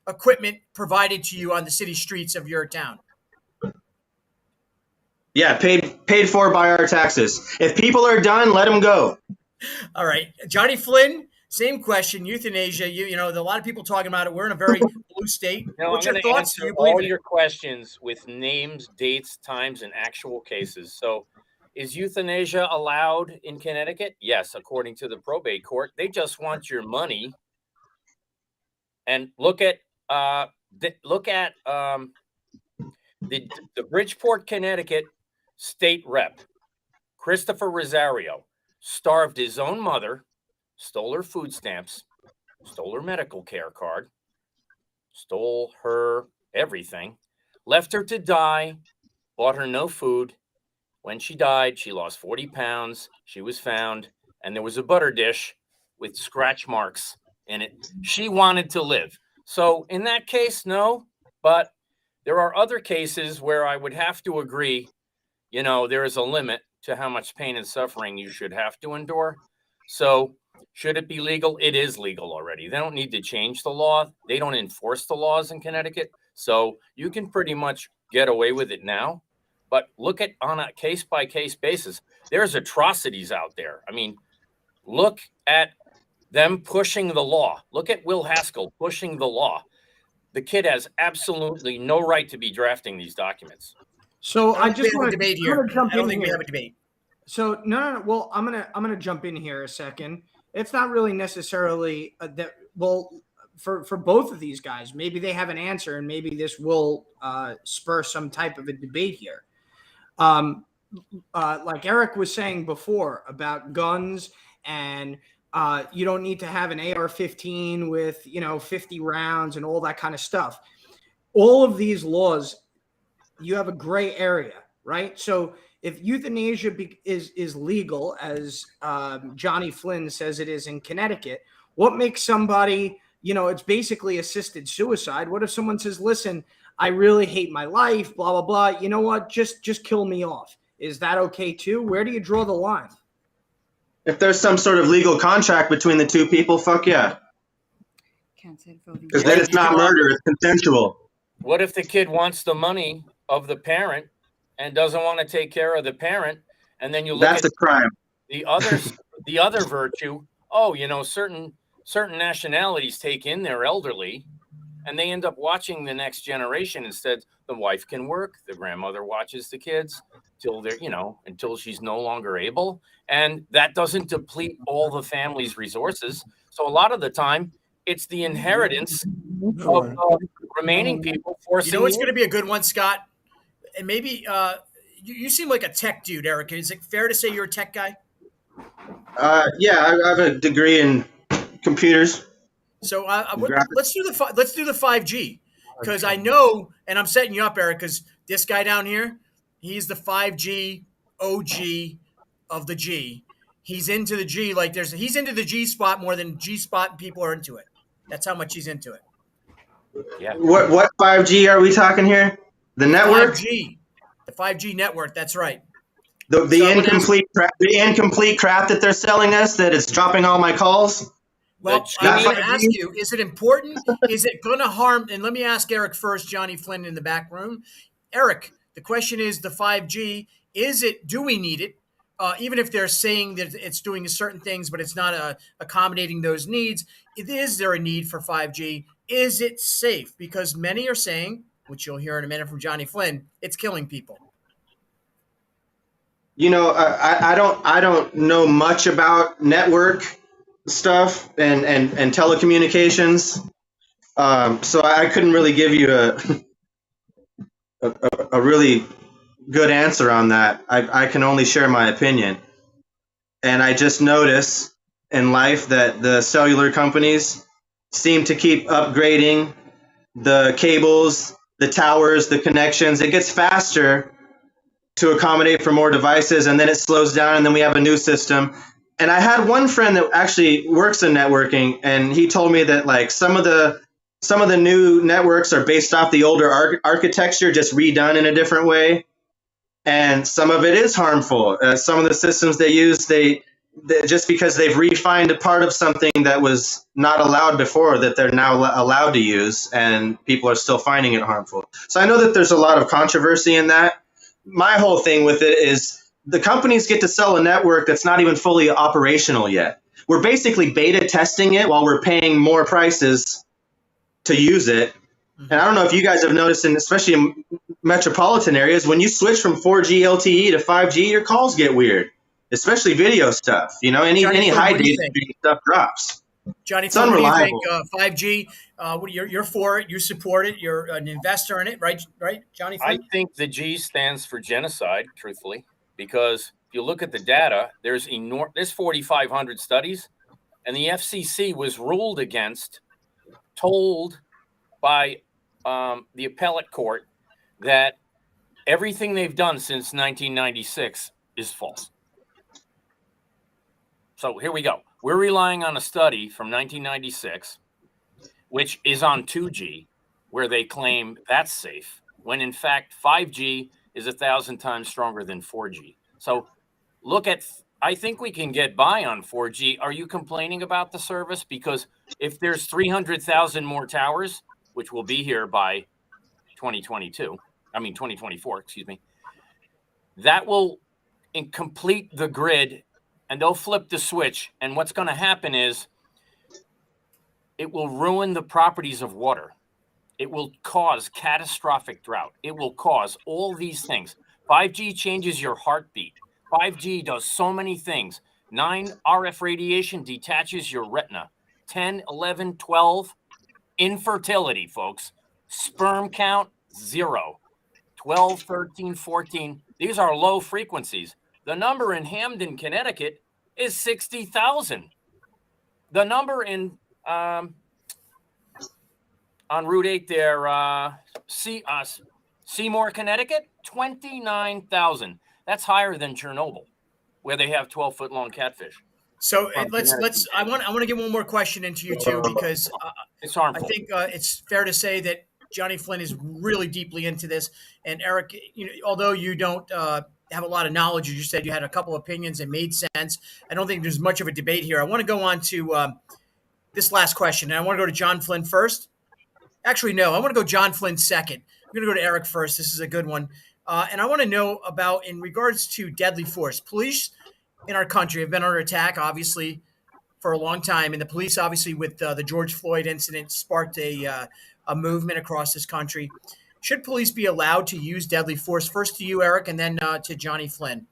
equipment provided to you on the city streets of your town. Yeah, paid for by our taxes. If people are done, let them go. All right, Johnny Flynn, same question. Euthanasia. You know, a lot of people talking about it. We're in a very blue state. No, What's I'm your going to thoughts? Do answer you believe all in it? your questions with names, dates, times, and actual cases. So, is euthanasia allowed in Connecticut? Yes, according to the probate court. They just want your money. And look at the Bridgeport, Connecticut state rep, Christopher Rosario starved his own mother, stole her food stamps, stole her medical care card, stole her everything, left her to die, bought her no food. When she died, she lost 40 pounds. She was found, and there was a butter dish with scratch marks in it. She wanted to live. So in that case, no, but there are other cases where I would have to agree, there is a limit to how much pain and suffering you should have to endure. So should it be legal? It is legal already. They don't need to change the law. They don't enforce the laws in Connecticut. So you can pretty much get away with it now. But look at on a case by case basis, there's atrocities out there. I mean, look at them pushing the law. Look at Will Haskell pushing the law. The kid has absolutely no right to be drafting these documents. So I don't think just we have a want to debate here. I don't think we have a debate. So no. Well, I'm gonna jump in here a second. It's not really necessarily that. Well, for both of these guys, maybe they have an answer, and maybe this will spur some type of a debate here. Like Eric was saying before about guns, and you don't need to have an AR-15 with 50 rounds and all that kind of stuff. All of these laws, you have a gray area, right? So if euthanasia is legal, as Johnny Flynn says it is in Connecticut, what makes somebody, it's basically assisted suicide. What if someone says, listen, I really hate my life, blah, blah, blah. You know what? Just kill me off. Is that okay too? Where do you draw the line? If there's some sort of legal contract between the two people, fuck yeah. Because then it's not murder, it's consensual. What if the kid wants the money of the parent and doesn't want to take care of the parent? And then you look That's at a crime. the other virtue. Oh, certain nationalities take in their elderly and they end up watching the next generation. Instead, the wife can work, the grandmother watches the kids till they're, until she's no longer able. And that doesn't deplete all the family's resources. So a lot of the time, it's the inheritance of remaining people forcing. It's going to be a good one, Scott. And maybe you seem like a tech dude, Eric. Is it fair to say you're a tech guy? Yeah, I have a degree in computers. So let's do the 5G, because I know, and I'm setting you up, Eric, because this guy down here, he's the 5G OG of the G. He's into the G he's into the G spot more than G spot people are into it. That's how much he's into it. Yeah. What 5G are we talking here? The network? 5G. The 5G network. That's right. The incomplete crap that they're selling us, that it's dropping all my calls. Well, I'm going to ask you, is it important? Is it going to harm? And let me ask Eric first, Johnny Flynn in the back room. Eric, the question is the 5G, do we need it? Even if they're saying that it's doing certain things, but it's not accommodating those needs, is there a need for 5G? Is it safe? Because many are saying, which you'll hear in a minute from Johnny Flynn, it's killing people. I don't know much about network stuff and telecommunications, so I couldn't really give you a really good answer on that. I can only share my opinion, and I just notice in life that the cellular companies seem to keep upgrading the cables, the towers, the connections. It gets faster to accommodate for more devices, and then it slows down, and then we have a new system. And I had one friend that actually works in networking, and he told me that like some of the new networks are based off the older architecture, just redone in a different way, and some of it is harmful. Some of the systems they use, they just because they've refined a part of something that was not allowed before, that they're now allowed to use, and people are still finding it harmful. So I know that there's a lot of controversy in that. My whole thing with it is the companies get to sell a network that's not even fully operational yet. We're basically beta testing it while we're paying more prices to use it. And I don't know if you guys have noticed, especially in metropolitan areas, when you switch from 4G LTE to 5G, your calls get weird, especially video stuff. Any high data stuff drops. Johnny, it's unreliable. What do you think? 5G, you're for it. You support it. You're an investor in it, right? Right, Johnny? I think the G stands for genocide, truthfully, because if you look at the data, there's 4,500 studies, and the FCC was ruled against, told by the appellate court that everything they've done since 1996 is false. So here we go. We're relying on a study from 1996, which is on 2G, where they claim that's safe, when in fact 5G is 1,000 times stronger than 4G. So look at, I think we can get by on 4G. Are you complaining about the service? Because if there's 300,000 more towers, which will be here by 2024, excuse me, that will complete the grid, and they'll flip the switch. And what's going to happen is it will ruin the properties of water. It will cause catastrophic drought. It will cause all these things. 5G changes your heartbeat. 5G does so many things. 9 RF radiation detaches your retina. 10, 11, 12, infertility, folks. Sperm count, 0. 12, 13, 14. These are low frequencies. The number in Hamden, Connecticut is 60,000. The number in on Route 8 there, Seymour, Connecticut, 29,000. That's higher than Chernobyl, where they have 12-foot long catfish. So I want to get one more question into you too, because It's harmful. I think it's fair to say that Johnny Flynn is really deeply into this. And Eric, although you don't have a lot of knowledge, you just said you had a couple opinions and made sense. I don't think there's much of a debate here. I want to go on to this last question, and I want to go to John Flynn first. Actually, no, I want to go John Flynn second. I'm going to go to Eric first. This is a good one. And I want to know about, in regards to deadly force, police in our country have been under attack, obviously, for a long time. And the police, obviously, with the George Floyd incident, sparked a movement across this country. Should police be allowed to use deadly force? First to you, Eric, and then to Johnny Flynn.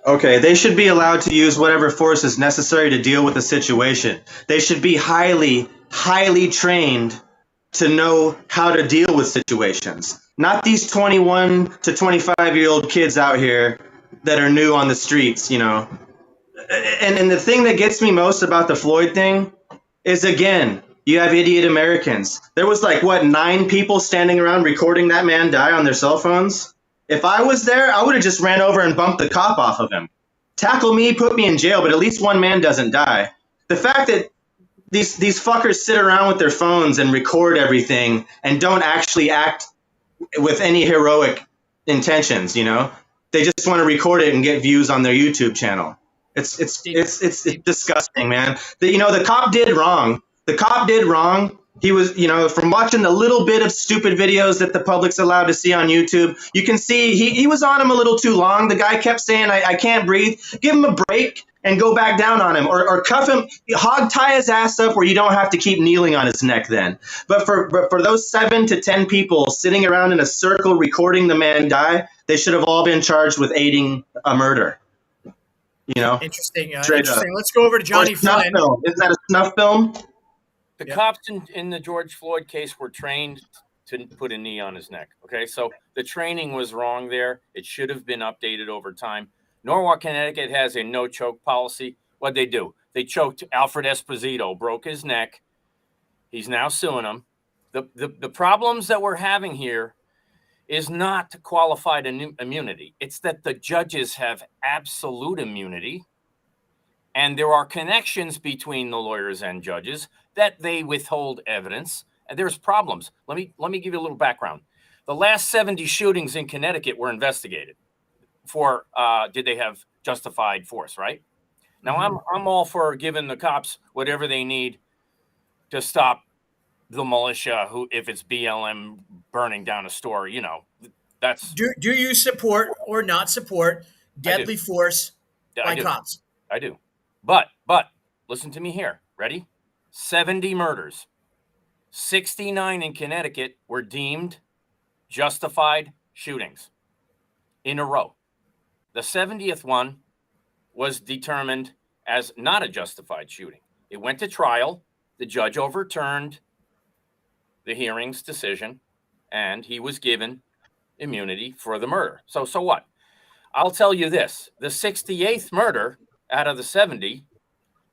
Okay, they should be allowed to use whatever force is necessary to deal with the situation. They should be highly, highly trained to know how to deal with situations. Not these 21 to 25-year-old kids out here that are new on the streets, And the thing that gets me most about the Floyd thing is, again, you have idiot Americans. There was 9 people standing around recording that man die on their cell phones? If I was there, I would have just ran over and bumped the cop off of him. Tackle me, put me in jail, but at least one man doesn't die. The fact that these fuckers sit around with their phones and record everything and don't actually act with any heroic intentions, they just want to record it and get views on their YouTube channel. It's disgusting, man. The cop did wrong. The cop did wrong. He was, from watching the little bit of stupid videos that the public's allowed to see on YouTube, you can see he was on him a little too long. The guy kept saying, I can't breathe. Give him a break and go back down on him, or cuff him, hog tie his ass up where you don't have to keep kneeling on his neck then. But for those 7 to 10 people sitting around in a circle recording the man die, they should have all been charged with aiding a murder. Interesting. Let's go over to Johnny Flynn. Isn't that a snuff film? The cops in the George Floyd case were trained to put a knee on his neck. Okay, so the training was wrong there. It should have been updated over time. Norwalk, Connecticut has a no-choke policy. What'd they do? They choked Alfred Esposito, broke his neck. He's now suing him. The problems that we're having here is not qualified immunity. It's that the judges have absolute immunity, and there are connections between the lawyers and judges that they withhold evidence, and there's problems. Let me give you a little background. The last 70 shootings in Connecticut were investigated for did they have justified force, right? Now I'm all for giving the cops whatever they need to stop the militia, who, if it's BLM burning down a store, that's. Do you support or not support deadly force by cops? I do. But listen to me here. Ready? 70 murders. 69 in Connecticut were deemed justified shootings in a row. The 70th one was determined as not a justified shooting. It went to trial. The judge overturned the hearing's decision, and he was given immunity for the murder. So what? I'll tell you this. The 68th murder out of the 70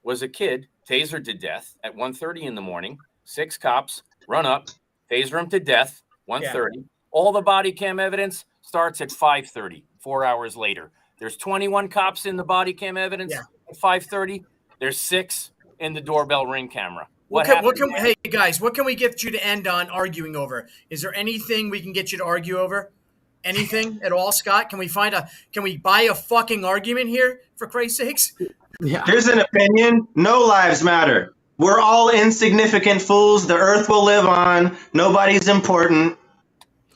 was a kid tasered to death at 1:30 in the morning. 6 cops run up, taser him to death, 1:30. All the body cam evidence starts at 5:30, 4 hours later. There's 21 cops in the body cam evidence at 5:30. There's 6 in the doorbell ring camera. Hey guys, what can we get you to end on arguing over? Is there anything we can get you to argue over? Anything at all, Scott? Can we buy a fucking argument here, for Christ's sakes? Yeah. Here's an opinion. No lives matter. We're all insignificant fools. The earth will live on. Nobody's important.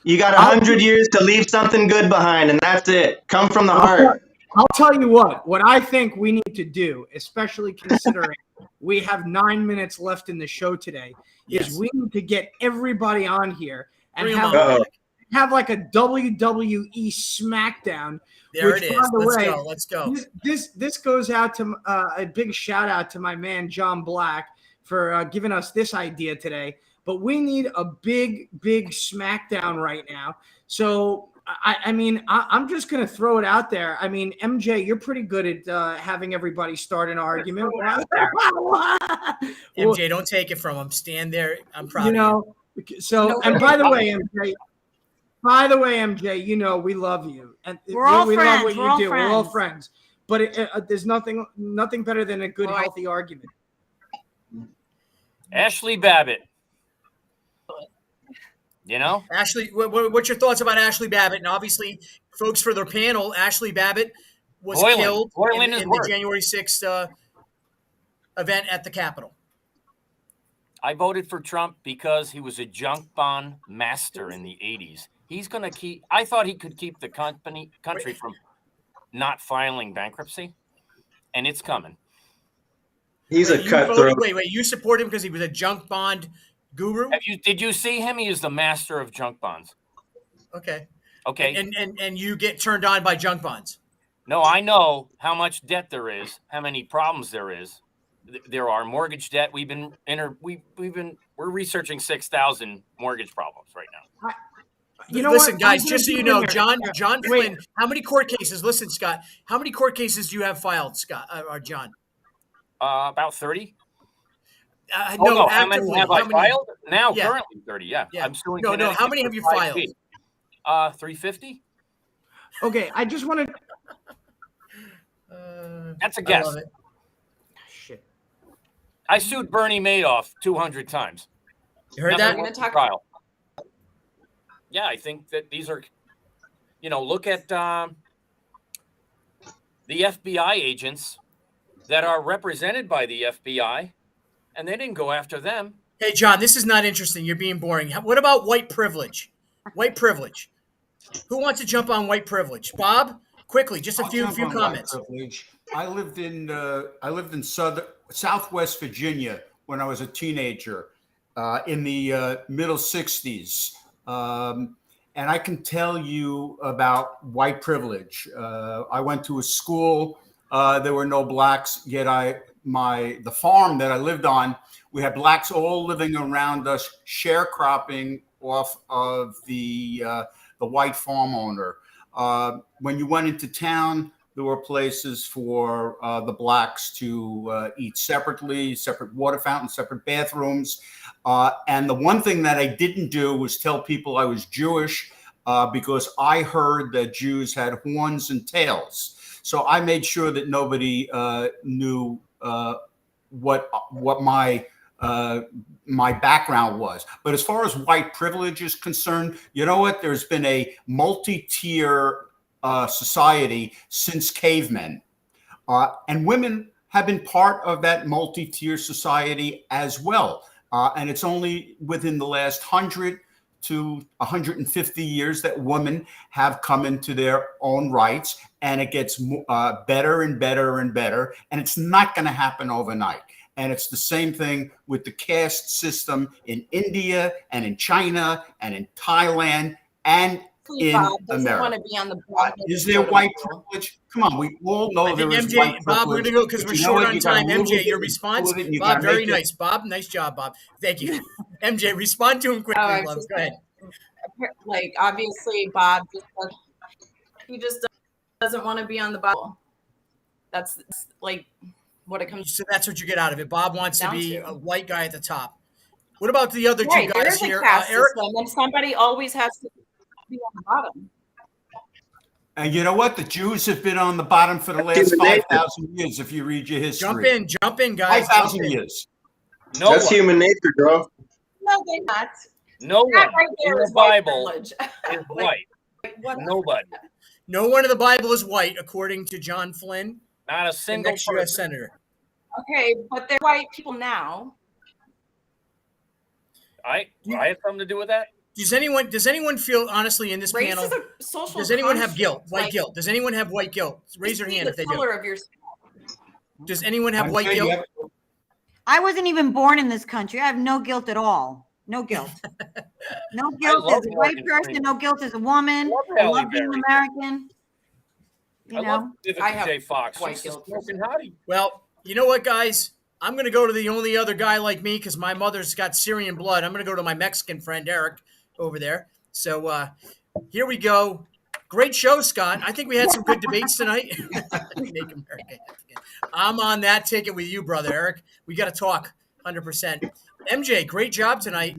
You got 100 years to leave something good behind, and that's it. Come from the heart. I'll tell you what I think we need to do, especially considering we have 9 minutes left in the show today, is we need to get everybody on here and have like a WWE SmackDown. There it is. Let's go. This goes out to a big shout out to my man John Black for giving us this idea today. But we need a big SmackDown right now. So I mean, I'm just going to throw it out there. I mean, MJ, you're pretty good at having everybody start an argument. MJ, don't take it from him. Stand there. I'm proud of you. So, and by the way, MJ, you know, we love you. And we're all we friends. love what you do. We're all friends. But there's nothing better than a good, healthy argument. Ashley Babbitt. You know, Ashley, what's your thoughts about Ashley Babbitt? And obviously, folks, for their panel, Ashley Babbitt was killed in the January 6th event at the Capitol. I voted for Trump because he was a junk bond master in the 80s. He's going to keep. I thought he could keep the country from not filing bankruptcy, and it's coming. He's a cutthroat. Wait, you support him because he was a junk bond guru? Did you see him? He is the master of junk bonds. Okay. And you get turned on by junk bonds. No, I know how much debt there is, how many problems there is. There are mortgage debt. We're researching 6,000 mortgage problems right now. Listen, guys, just so you know, John Flynn, how many court cases? Listen, Scott, how many court cases do you have filed, Scott or John? About 30. No, how many have I filed? Now, Yeah. currently 30. Yeah. I'm suing. No. How many have you filed? 350. Okay, I just wanted. That's a guess. I love it. Shit. I sued Bernie Madoff 200 times. You heard that? We're going to talk. Trial. Yeah, I think that these are, look at the FBI agents that are represented by the FBI, and they didn't go after them. Hey, John, this is not interesting. You're being boring. What about white privilege? White privilege. Who wants to jump on white privilege? Bob, quickly, just a few comments. I lived in Southwest Virginia when I was a teenager in the middle 60s. And I can tell you about white privilege. I went to a school. There were no blacks, yet the farm that I lived on, we had blacks all living around us, sharecropping off of the white farm owner. When you went into town, there were places for the blacks to eat separately, separate water fountains, separate bathrooms. And the one thing that I didn't do was tell people I was Jewish because I heard that Jews had horns and tails. So I made sure that nobody knew what my background was. But as far as white privilege is concerned, you know what? There's been a multi-tier society since cavemen. And women have been part of that multi-tier society as well. And it's only within the last 100 to 150 years that women have come into their own rights, and it gets better and better and better. And it's not going to happen overnight. And it's the same thing with the caste system in India and in China and in Thailand and in Bob doesn't America. want to be on the board. Is there white privilege? Come on, we all know there is white privilege. Bob, we're going to go because we're short on time. MJ, your response? Bob, very nice. Bob, nice job, Bob. Thank you. MJ, respond to him quickly, love. Go ahead. like obviously Bob just doesn't want to be on the Bible. That's like what it comes So that's what you get out of it. Bob wants to down be to. a white guy at the top. What about the other two Right, there guys is a here? caste Eric, system, and somebody always has to be on the bottom. And you know what? The Jews have been on the bottom for the last human nature. 5,000 years, if you read your history. jump in, guys. 5,000 Jump in. years. No That's one, human nature, bro. No, they're not. no That one right in there the is white Bible privilege. is white. What? Nobody. No one in the Bible is white, according to John Flynn, Not a the single next U.S. person. senator. Okay, but they're white people now. I have something to do with that. Does anyone feel honestly in this Race panel? is a social. Does anyone have guilt? construct. White Like, guilt. Does anyone have white guilt? Raise your see hand the if they color do. of your skin. Does anyone have I'm white saying guilt? you have- I wasn't even born in this country. I have no guilt at all. No guilt. No guilt love as a white Morgan person. Freeman. No guilt as a woman. Love I Halle love being Berry. American. I You love know, Vivica I have J. Fox. white She's the guilt. smoking hottie. Well, you know what, guys? I'm going to go to the only other guy like me because my mother's got Syrian blood. I'm going to go to my Mexican friend, Eric, over there. So here we go. Great show, Scott. I think we had some good debates tonight. Make America African. I'm on that ticket with you, brother Eric. We got to talk 100%. MJ, great job tonight.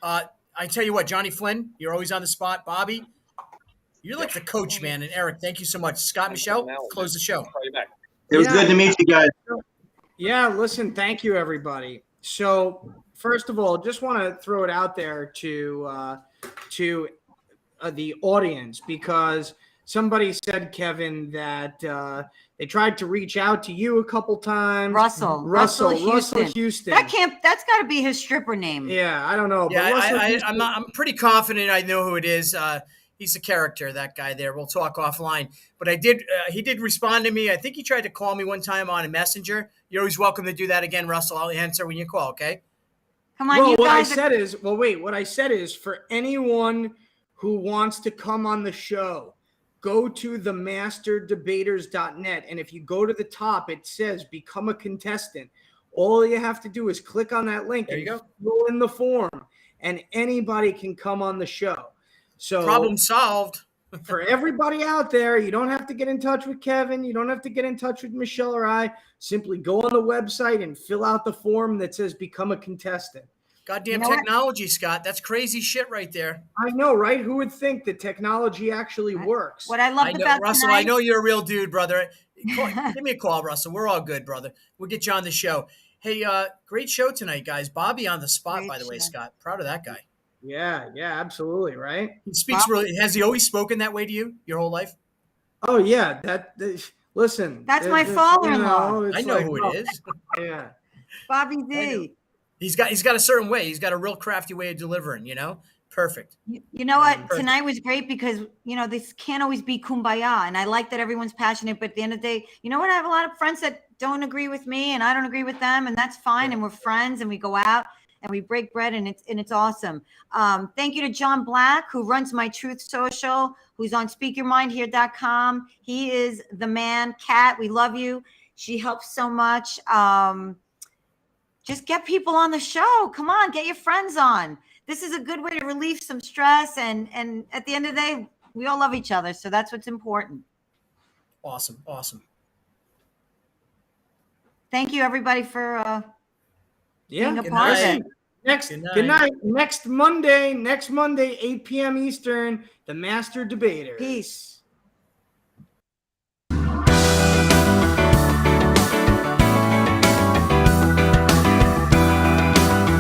I tell you what, Johnny Flynn, you're always on the spot. Bobby, you're like the coach, man. And Eric, thank you so much. Scott, Michelle, close the show. Call you back. It was Yeah. good to meet you guys. Yeah, listen, thank you, everybody. So, first of all, just want to throw it out there to the audience because somebody said, Kevin, that they tried to reach out to you a couple times. Russell Houston. That's got to be his stripper name. Yeah, I don't know. Yeah, Russell Houston- I'm pretty confident I know who it is. He's a character, that guy there. We'll talk offline. But he did respond to me. I think he tried to call me one time on a messenger. You're always welcome to do that again, Russell. I'll answer when you call, okay? Come on, Well, you what I guys. said is, what I said is for anyone who wants to come on the show, go to themasterdebaters.net. And if you go to the top, it says become a contestant. All you have to do is click on that link There you and go. fill in the form, and anybody can come on the show. So Problem solved. for everybody out there, you don't have to get in touch with Kevin. You don't have to get in touch with Michelle or I. Simply go on the website and fill out the form that says become a contestant. Goddamn You know what? technology, Scott. That's crazy shit right there. I know, right? Who would think that technology actually works? What I I loved know, about Russell, tonight, I know you're a real dude, brother. Give me a call, Russell. We're all good, brother. We'll get you on the show. Hey, great show tonight, guys. Bobby on the spot, Great by the way, show. Scott. Proud of that guy. Yeah, absolutely, right? He speaks really. Has he always spoken that way to you your whole life? Oh yeah, listen. That's my it's, father-in-law. it's I know like, who oh, it is. Yeah. Bobby I know. D. He's got a certain way. He's got a real crafty way of delivering, you know? Perfect. You know what? Perfect. Tonight was great because, this can't always be kumbaya. And I like that everyone's passionate. But at the end of the day, you know what? I have a lot of friends that don't agree with me and I don't agree with them. And that's fine. And we're friends and we go out and we break bread and it's awesome. Thank you to John Black, who runs My Truth Social, who's on speakyourmindhere.com. He is the man. Kat, we love you. She helps so much. Just get people on the show. Come on, get your friends on. This is a good way to relieve some stress. And at the end of the day, we all love each other. So that's what's important. Awesome. Thank you, everybody, for being a Good part of night. it. Good night. Next Monday, 8 p.m. Eastern, the Master Debater. Peace.